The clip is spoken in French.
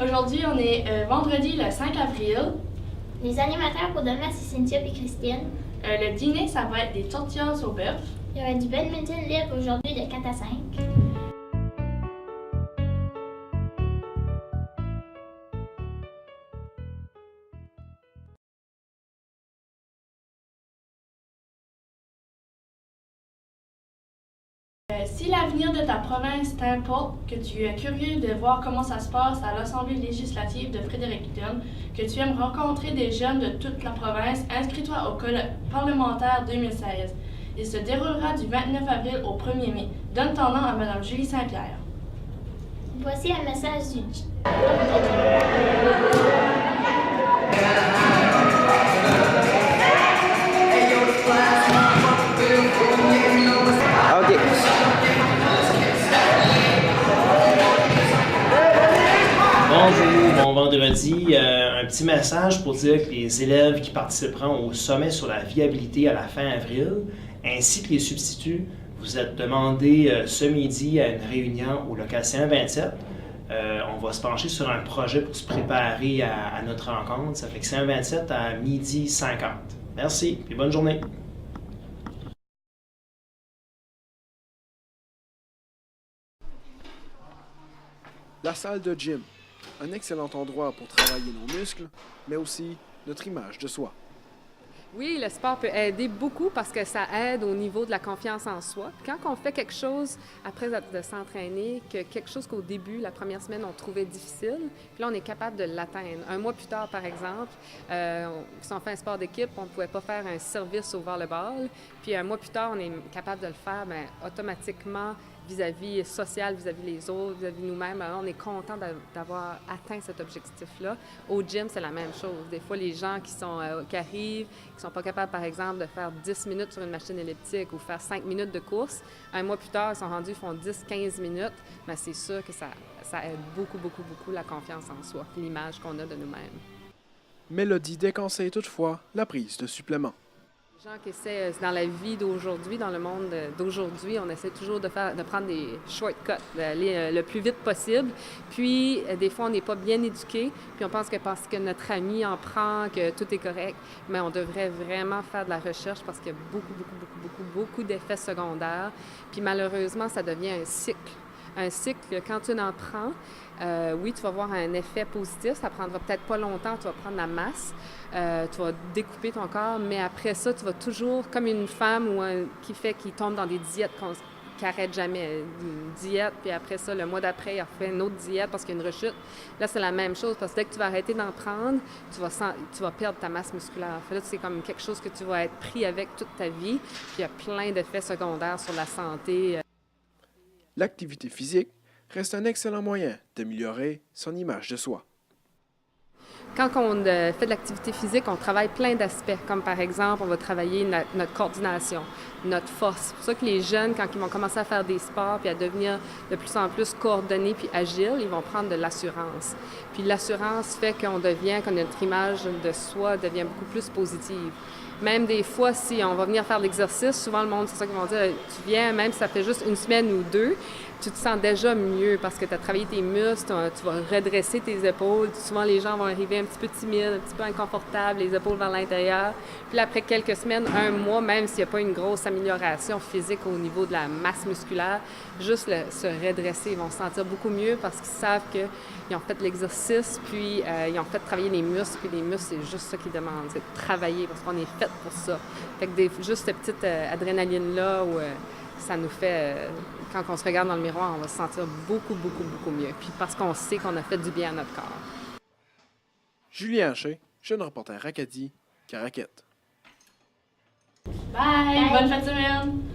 Aujourd'hui, on est vendredi le 5 avril. Les animateurs pour demain, c'est Cynthia et Christine. Le dîner, ça va être des tortillas au bœuf. Il y aura du badminton libre aujourd'hui de 4 à 5. Si l'avenir de ta province t'importe, que tu es curieux de voir comment ça se passe à l'Assemblée législative de Fredericton, que tu aimes rencontrer des jeunes de toute la province, inscris-toi au colloque parlementaire 2016. Il se déroulera du 29 avril au 1er mai. Donne ton nom à Mme Julie Saint-Pierre. Voici un message du OK. Bonjour, bon vendredi. Un petit message pour dire que les élèves qui participeront au sommet sur la viabilité à la fin avril, ainsi que les substituts, vous êtes demandés ce midi à une réunion au local C127. On va se pencher sur un projet pour se préparer à notre rencontre. Ça fait que C127 à 12h50. Merci et bonne journée. La salle de gym, un excellent endroit pour travailler nos muscles, mais aussi notre image de soi. Oui, le sport peut aider beaucoup parce que ça aide au niveau de la confiance en soi. Puis quand on fait quelque chose après de s'entraîner, quelque chose qu'au début, la première semaine, on trouvait difficile, puis là, on est capable de l'atteindre. Un mois plus tard, par exemple, si on fait un sport d'équipe, on ne pouvait pas faire un service au volleyball. Puis un mois plus tard, on est capable de le faire automatiquement vis-à-vis social, vis-à-vis les autres, vis-à-vis nous-mêmes. Alors, on est content d'avoir atteint cet objectif-là. Au gym, c'est la même chose. Des fois, les gens qui arrivent, qui sont pas capables, par exemple, de faire 10 minutes sur une machine elliptique ou faire 5 minutes de course, un mois plus tard, ils sont rendus, ils font 10-15 minutes, mais c'est sûr que ça aide beaucoup, beaucoup, beaucoup la confiance en soi, l'image qu'on a de nous-mêmes. Mélodie déconseille toutefois la prise de suppléments. Les gens qui essaient, dans la vie d'aujourd'hui, dans le monde d'aujourd'hui, on essaie toujours de prendre des shortcuts, d'aller le plus vite possible. Puis, des fois, on n'est pas bien éduqué, puis on pense que parce que notre ami en prend, que tout est correct. Mais on devrait vraiment faire de la recherche parce qu'il y a beaucoup d'effets secondaires. Puis, malheureusement, ça devient un cycle. Un cycle, quand tu en prends, oui, tu vas avoir un effet positif. Ça prendra peut-être pas longtemps, tu vas prendre la masse, tu vas découper ton corps, mais après ça, tu vas toujours, comme une femme qui tombe dans des diètes qui n'arrête jamais. Une diète, puis après ça, le mois d'après, il refait une autre diète parce qu'il y a une rechute. Là, c'est la même chose, parce que dès que tu vas arrêter d'en prendre, tu vas perdre ta masse musculaire. Là, c'est comme quelque chose que tu vas être pris avec toute ta vie, puis il y a plein d'effets secondaires sur la santé. L'activité physique reste un excellent moyen d'améliorer son image de soi. Quand on fait de l'activité physique, on travaille plein d'aspects, comme par exemple, on va travailler notre coordination, notre force. C'est pour ça que les jeunes, quand ils vont commencer à faire des sports puis à devenir de plus en plus coordonnés puis agiles, ils vont prendre de l'assurance. Puis l'assurance fait que notre image de soi devient beaucoup plus positive. Même des fois, si on va venir faire l'exercice, souvent le monde, c'est ça qu'ils vont dire, tu viens, même si ça fait juste une semaine ou deux, tu te sens déjà mieux parce que tu as travaillé tes muscles, tu vas redresser tes épaules. Souvent, les gens vont arriver un petit peu timides, un petit peu inconfortables, les épaules vers l'intérieur. Puis là, après quelques semaines, un mois, même s'il n'y a pas une grosse amélioration physique au niveau de la masse musculaire, juste se redresser, ils vont se sentir beaucoup mieux parce qu'ils savent qu'ils ont fait l'exercice, puis ils ont fait travailler les muscles, puis les muscles, c'est juste ça qu'ils demandent, c'est de travailler parce qu'on est fait pour ça. Fait que juste cette petite adrénaline-là où ça nous fait, quand on se regarde dans le miroir, on va se sentir beaucoup mieux. Puis parce qu'on sait qu'on a fait du bien à notre corps. Julien Haché, jeune reporter Acadie, Caraquette. Bye! Bonne fin de semaine!